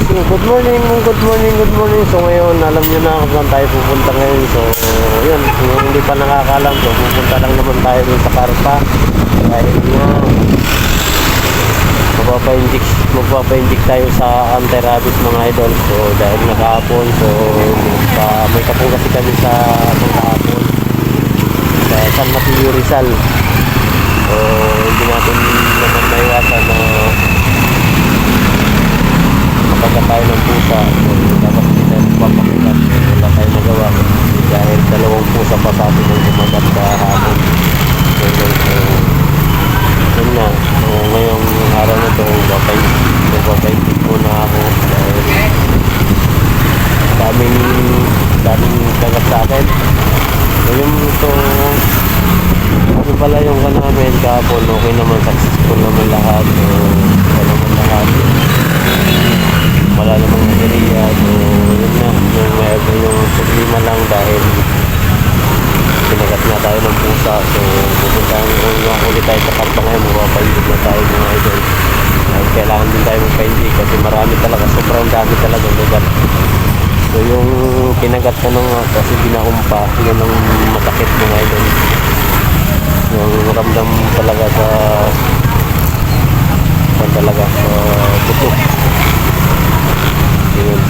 Good morning, good morning, good morning. So ngayon, alam nyo na kung saan tayo pupunta ngayon. So yun, kung hindi pa nakakalam, so pupunta lang naman tayo dun sa Carpa. Dahil nga, magpapaindik tayo sa anti-rabies mga idol. So dahil nakahapon, so may kapong kasi kami sa kahapon sa San Mateo Rizal. So hindi natin naman maiwasan na kapag tayo ng pusa. So dapat hindi tayo magpapakulat. Wala tayo nagawa dahil dalawang pusa pa sa atin ang gumagat kahapon. So yun na. So ngayong araw na ito, magpapaindik muna ako dahil daming kagat sa akin. So yung pala yung namin kahapon, okay naman, successful naman lahat. So wala naman lahat, wala namang materiya. So yun na, yung problema lang dahil pinagat na tayo ng pusa. So pupuntahan ulit tayo sa Carpa ngayon, mapapaindik na tayo mga idol. Dahil kailangan din tayo magpaindik kasi marami talaga, sobrang dami talaga lugar. So yung kinagat ka nung kasi binaumpa, yun ang masakit mga idol. Yung ramdam talaga sa buto. Yun.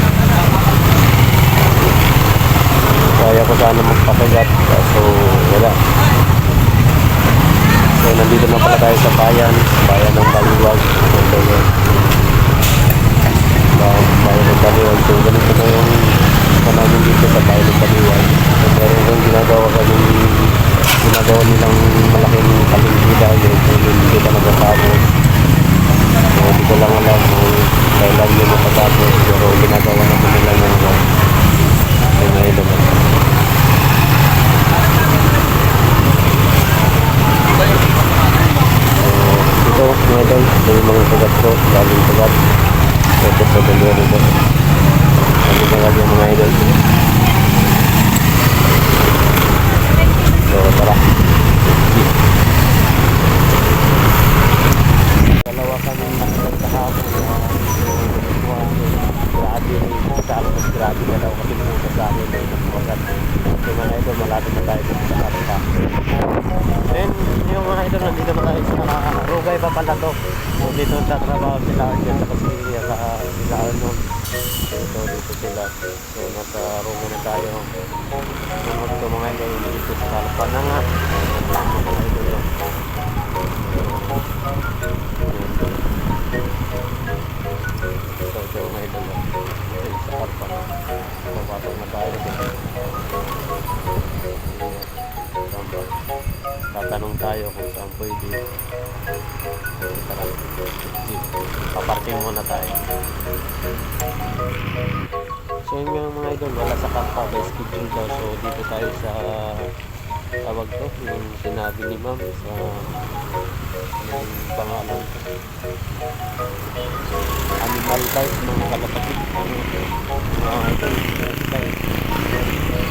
Kaya ko sana magpakagat kaso wala. So nandito na pala tayo sa bayan ng Baliwag. So yun, bayan ng Baliwag. So ganito na yung namin dito sa bayan ng Baliwag. So meron yung ginagawa nilang malaking kalingkida yun. So hindi pa nagatapos. So hindi ko lang alam kung kailan yun matatapos, pero ginagawa naman nila yung ngayon naman. So ito mga idol, yung mga sagat ko, galing sagat. Ito sa dalawa nito. Galing sagat yung mga idol. So tara. Dalawa kami nakilag kahapon na grabe yung pusa. Grabe na daw kasi pusa sa amin ay nagmagat. So mga idol, malapit na tayo sa Carpa. Then yung mga idol, nandito na tayo sa Rugay pa pala to. So dito sa trabaho sila dyan sa Kasilia sila nun. So dito sila. So nasa Rugay na tayo. So mga idol, dito sa Carpa na nga. Mga idol yun. So mga idol yun. Sa Carpa. So pasok na tayo dito. Tatanong tayo kung saan pwede. Tara, paparking muna tayo. So yun nga mga idol, wala sa Carpa by schedule daw. So dito tayo sa tawag to, yung sinabi ni ma'am sa yung pangalan animal type ng kalapatid. Mga idol, type.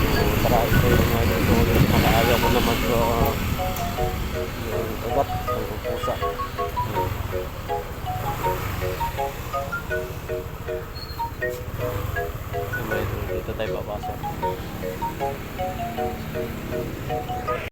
So tara, ito yung mga idol. So nakaayaw ko naman so yung kagat ng pusa.